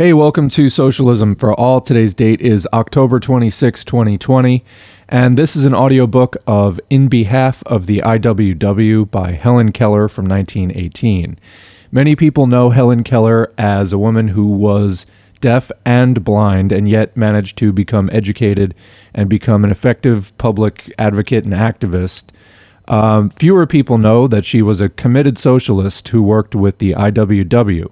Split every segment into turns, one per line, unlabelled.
Hey, welcome to Socialism for All. Today's date is October 26, 2020, and this is an audiobook of In Behalf of the IWW by Helen Keller from 1918. Many people know Helen Keller as a woman who was deaf and blind and yet managed to become educated and become an effective public advocate and activist. Fewer people know that she was a committed socialist who worked with the IWW.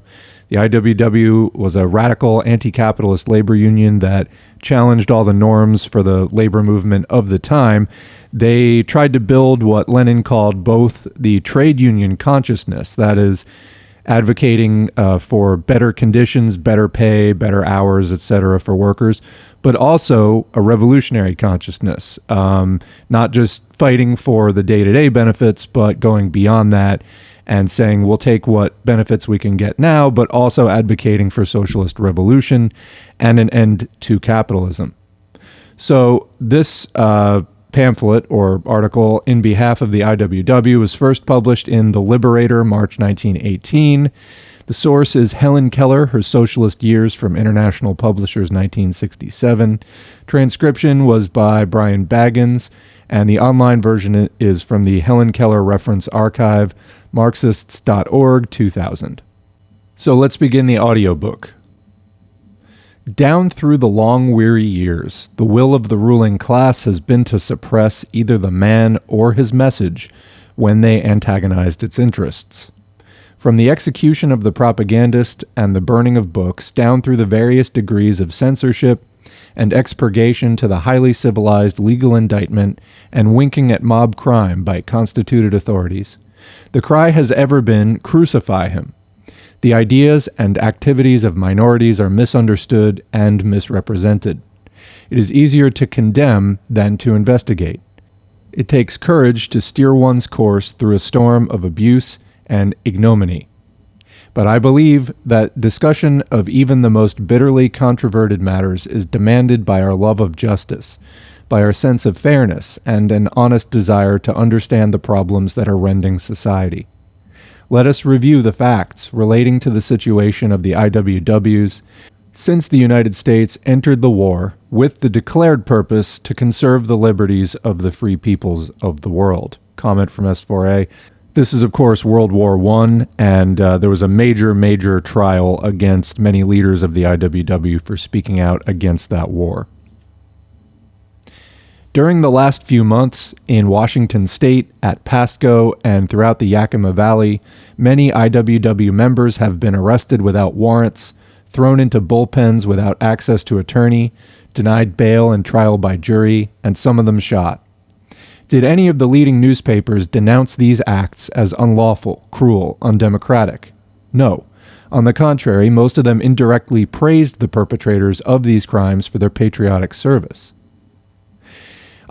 The IWW was a radical anti-capitalist labor union that challenged all the norms for the labor movement of the time. They tried to build what Lenin called both the trade union consciousness, that is, advocating for better conditions, better pay, better hours, etc. for workers, but also a revolutionary consciousness, not just fighting for the day-to-day benefits, but going beyond that and saying we'll take what benefits we can get now, but also advocating for socialist revolution and an end to capitalism. So this pamphlet or article in behalf of the IWW was first published in The Liberator, March 1918. The source is Helen Keller, Her Socialist Years from International Publishers, 1967. Transcription was by Brian Baggins, and the online version is from the Helen Keller Reference Archive, Marxists.org, 2000. So let's begin the audiobook. Down through the long, weary years, the will of the ruling class has been to suppress either the man or his message when they antagonized its interests. From the execution of the propagandist and the burning of books, down through the various degrees of censorship and expurgation to the highly civilized legal indictment and winking at mob crime by constituted authorities, the cry has ever been, crucify him. The ideas and activities of minorities are misunderstood and misrepresented. It is easier to condemn than to investigate. It takes courage to steer one's course through a storm of abuse and ignominy. But I believe that discussion of even the most bitterly controverted matters is demanded by our love of justice, by our sense of fairness, and an honest desire to understand the problems that are rending society. Let us review the facts relating to the situation of the IWWs since the United States entered the war with the declared purpose to conserve the liberties of the free peoples of the world. Comment from S4A. This is, of course, World War I, and there was a major trial against many leaders of the IWW for speaking out against that war. During the last few months in Washington State, at Pasco, and throughout the Yakima Valley, many IWW members have been arrested without warrants, thrown into bullpens without access to attorney, denied bail and trial by jury, and some of them shot. Did any of the leading newspapers denounce these acts as unlawful, cruel, undemocratic? No. On the contrary, most of them indirectly praised the perpetrators of these crimes for their patriotic service.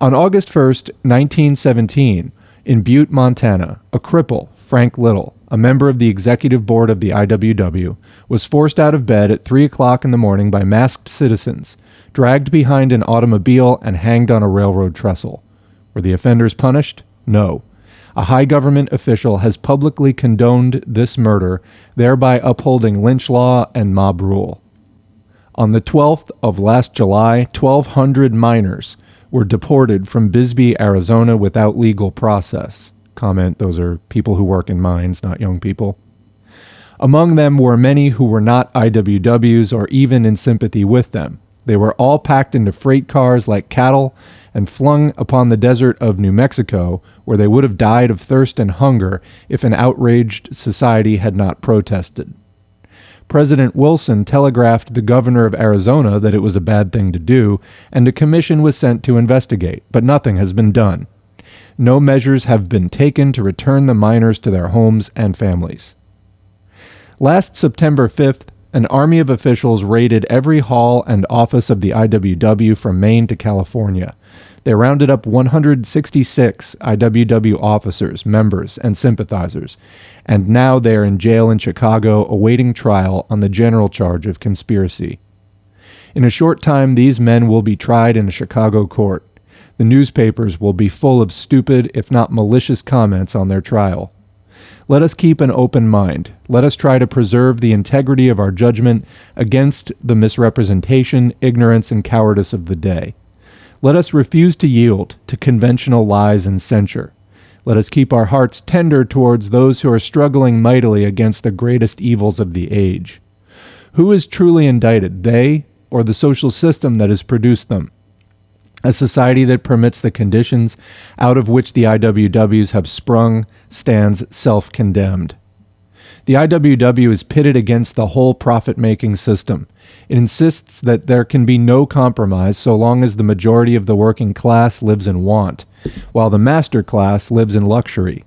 On August 1st, 1917, in Butte, Montana, a cripple, Frank Little, a member of the executive board of the IWW, was forced out of bed at 3 o'clock in the morning by masked citizens, dragged behind an automobile, and hanged on a railroad trestle. Were the offenders punished? No. A high government official has publicly condoned this murder, thereby upholding lynch law and mob rule. On the 12th of last July, 1,200 miners were deported from Bisbee, Arizona without legal process. Comment, those are people who work in mines, not young people. Among them were many who were not IWWs or even in sympathy with them. They were all packed into freight cars like cattle and flung upon the desert of New Mexico, where they would have died of thirst and hunger if an outraged society had not protested. President Wilson telegraphed the governor of Arizona that it was a bad thing to do, and a commission was sent to investigate, but nothing has been done. No measures have been taken to return the miners to their homes and families. Last September 5th, an army of officials raided every hall and office of the IWW from Maine to California. They rounded up 166 IWW officers, members, and sympathizers, and now they are in jail in Chicago awaiting trial on the general charge of conspiracy. In a short time, these men will be tried in a Chicago court. The newspapers will be full of stupid, if not malicious, comments on their trial. Let us keep an open mind. Let us try to preserve the integrity of our judgment against the misrepresentation, ignorance, and cowardice of the day. Let us refuse to yield to conventional lies and censure. Let us keep our hearts tender towards those who are struggling mightily against the greatest evils of the age. Who is truly indicted, they or the social system that has produced them? A society that permits the conditions out of which the IWWs have sprung stands self-condemned. The IWW is pitted against the whole profit-making system. It insists that there can be no compromise so long as the majority of the working class lives in want, while the master class lives in luxury.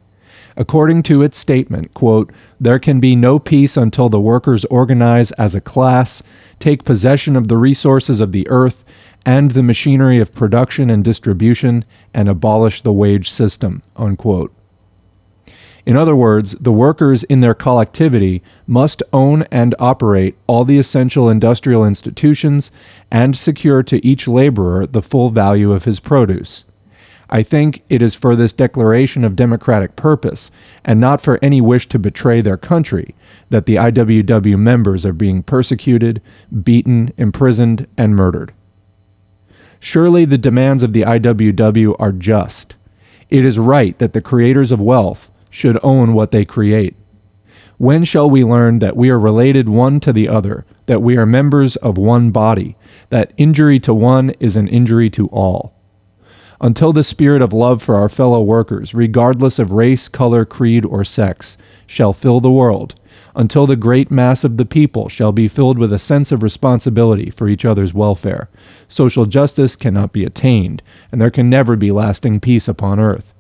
According to its statement, quote, "There can be no peace until the workers organize as a class, take possession of the resources of the earth and the machinery of production and distribution, and abolish the wage system," unquote. In other words, the workers in their collectivity must own and operate all the essential industrial institutions and secure to each laborer the full value of his produce. I think it is for this declaration of democratic purpose, and not for any wish to betray their country, that the IWW members are being persecuted, beaten, imprisoned, and murdered. Surely the demands of the IWW are just. It is right that the creators of wealth should own what they create. When shall we learn that we are related one to the other, that we are members of one body, that injury to one is an injury to all? Until the spirit of love for our fellow workers, regardless of race, color, creed, or sex, shall fill the world, until the great mass of the people shall be filled with a sense of responsibility for each other's welfare, social justice cannot be attained, and there can never be lasting peace upon earth.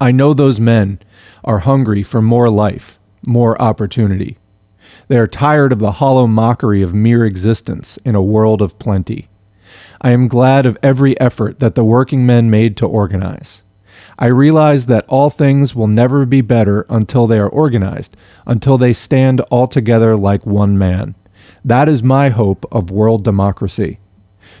I know those men are hungry for more life, more opportunity. They are tired of the hollow mockery of mere existence in a world of plenty. I am glad of every effort that the working men made to organize. I realize that all things will never be better until they are organized, until they stand all together like one man. That is my hope of world democracy.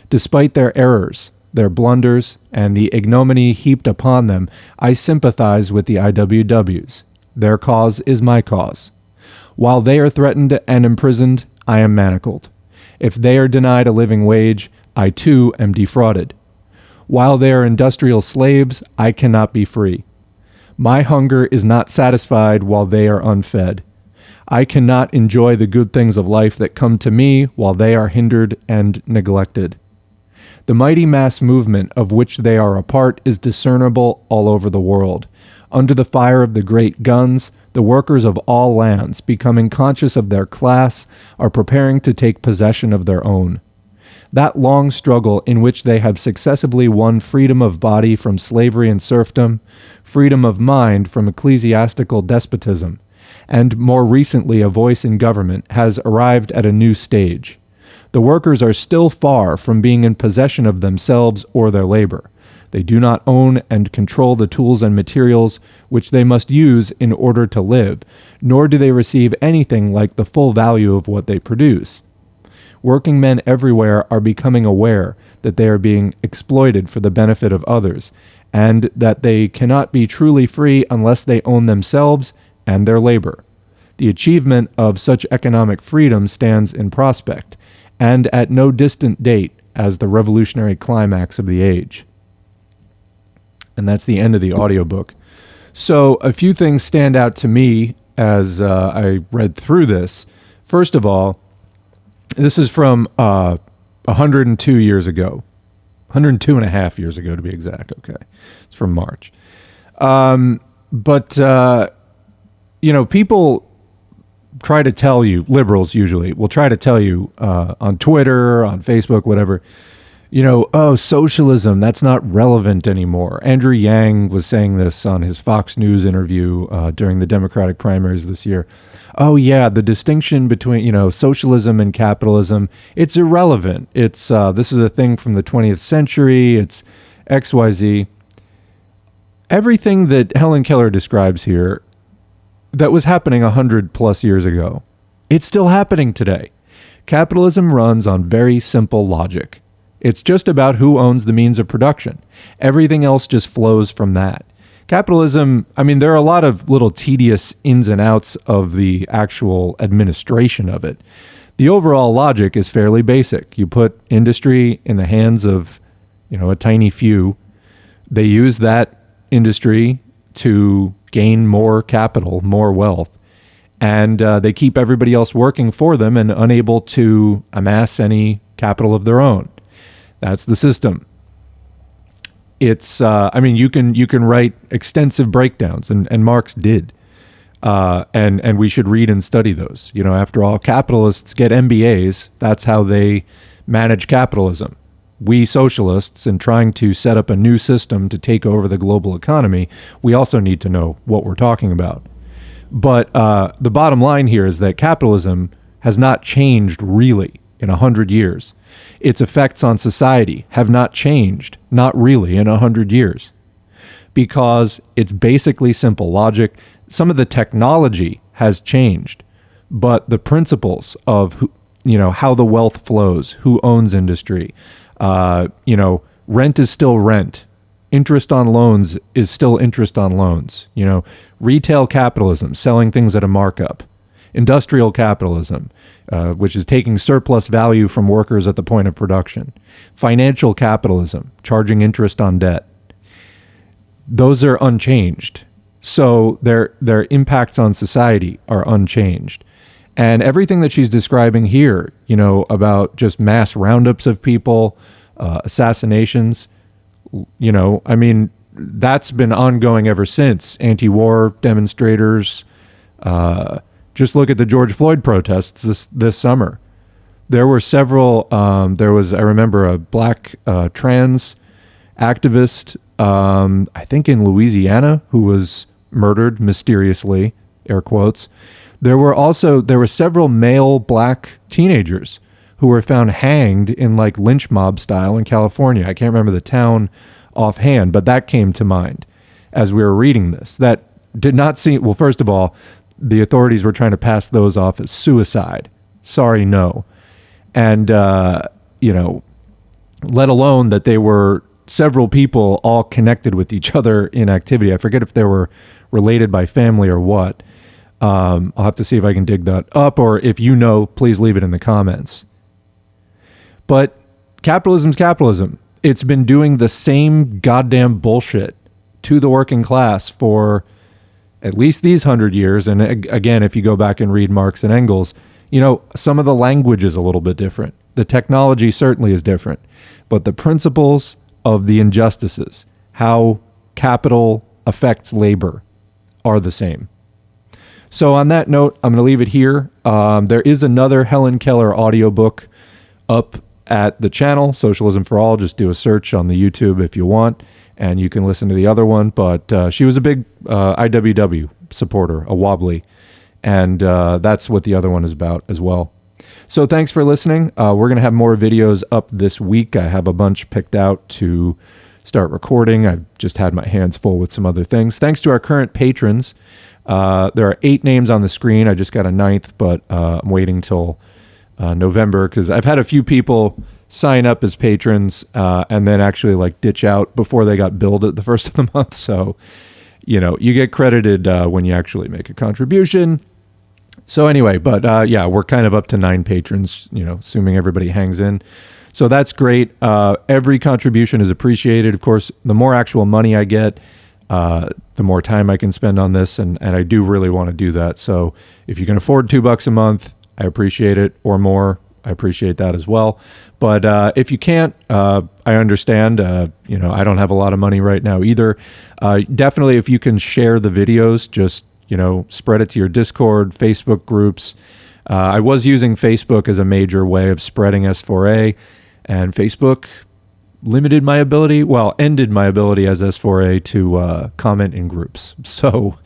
Despite their errors, their blunders, and the ignominy heaped upon them, I sympathize with the IWWs. Their cause is my cause. While they are threatened and imprisoned, I am manacled. If they are denied a living wage, I too am defrauded. While they are industrial slaves, I cannot be free. My hunger is not satisfied while they are unfed. I cannot enjoy the good things of life that come to me while they are hindered and neglected. The mighty mass movement of which they are a part is discernible all over the world. Under the fire of the great guns, the workers of all lands, becoming conscious of their class, are preparing to take possession of their own. That long struggle in which they have successively won freedom of body from slavery and serfdom, freedom of mind from ecclesiastical despotism, and more recently a voice in government, has arrived at a new stage. The workers are still far from being in possession of themselves or their labor. They do not own and control the tools and materials which they must use in order to live, nor do they receive anything like the full value of what they produce. Working men everywhere are becoming aware that they are being exploited for the benefit of others, and that they cannot be truly free unless they own themselves and their labor. The achievement of such economic freedom stands in prospect, and at no distant date as the revolutionary climax of the age. And that's the end of the audiobook. So a few things stand out to me as I read through this. First of all, this is from 102 years ago. 102 and a half years ago, to be exact. Okay. It's from March. People try to tell you, liberals usually, will try to tell you on Twitter, on Facebook, whatever, socialism, that's not relevant anymore. Andrew Yang was saying this on his Fox News interview during the Democratic primaries this year. Oh, yeah, the distinction between, socialism and capitalism, it's irrelevant. It's this is a thing from the 20th century. It's XYZ. Everything that Helen Keller describes here that was happening 100 plus years ago, it's still happening today. Capitalism runs on very simple logic. It's just about who owns the means of production. Everything else just flows from that. Capitalism, I mean, there are a lot of little tedious ins and outs of the actual administration of it. The overall logic is fairly basic. You put industry in the hands of, a tiny few. They use that industry to gain more capital, more wealth, and they keep everybody else working for them and unable to amass any capital of their own. That's the system. It's, you can write extensive breakdowns, and Marx did. And we should read and study those. After all, capitalists get MBAs. That's how they manage capitalism. We socialists, in trying to set up a new system to take over the global economy, we also need to know what we're talking about. But the bottom line here is that capitalism has not changed really in 100 years. Its effects on society have not changed, not really, in 100 years. Because it's basically simple logic. Some of the technology has changed, but the principles of how the wealth flows, who owns industry, rent is still rent. Interest on loans is still interest on loans. Retail capitalism, selling things at a markup. Industrial capitalism, which is taking surplus value from workers at the point of production. Financial capitalism, charging interest on debt. Those are unchanged. So their impacts on society are unchanged. And everything that she's describing here, about just mass roundups of people, assassinations, that's been ongoing ever since. Anti-war demonstrators. Just look at the George Floyd protests this summer. There were several. I remember a black trans activist, I think in Louisiana, who was murdered mysteriously, air quotes. There were several male black teenagers who were found hanged in like lynch mob style in California. I can't remember the town offhand, but that came to mind as we were reading this. That did not seem, well, first of all, the authorities were trying to pass those off as suicide. Sorry, no. And, let alone that they were several people all connected with each other in activity. I forget if they were related by family or what. I'll have to see if I can dig that up, or if please leave it in the comments. But capitalism's capitalism. It's been doing the same goddamn bullshit to the working class for at least these 100 years. And again, if you go back and read Marx and Engels, some of the language is a little bit different. The technology certainly is different, but the principles of the injustices, how capital affects labor, are the same. So on that note, I'm going to leave it here. There is another Helen Keller audiobook up at the channel, Socialism for All. Just do a search on the YouTube if you want, and you can listen to the other one. But she was a big IWW supporter, a Wobbly, and that's what the other one is about as well. So thanks for listening. We're going to have more videos up this week. I have a bunch picked out to start recording. I've just had my hands full with some other things. Thanks to our current patrons. There are 8 names on the screen. I just got a 9th, but I'm waiting till November because I've had a few people sign up as patrons and then actually ditch out before they got billed at the first of the month. So, you get credited when you actually make a contribution. So anyway, but we're kind of up to 9 patrons, assuming everybody hangs in. So that's great. Every contribution is appreciated. Of course, the more actual money I get, the more time I can spend on this, and I do really want to do that. So if you can afford $2 a month, I appreciate it, or more, I appreciate that as well. But if you can't, I understand. I don't have a lot of money right now either. Definitely, if you can share the videos, just spread it to your Discord, Facebook groups. I was using Facebook as a major way of spreading S4A, and Facebook ended my ability as S4A to comment in groups. So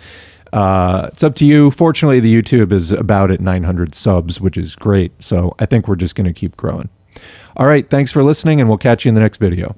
it's up to you. Fortunately, the YouTube is about at 900 subs, which is great. So I think we're just going to keep growing. All right. Thanks for listening, and we'll catch you in the next video.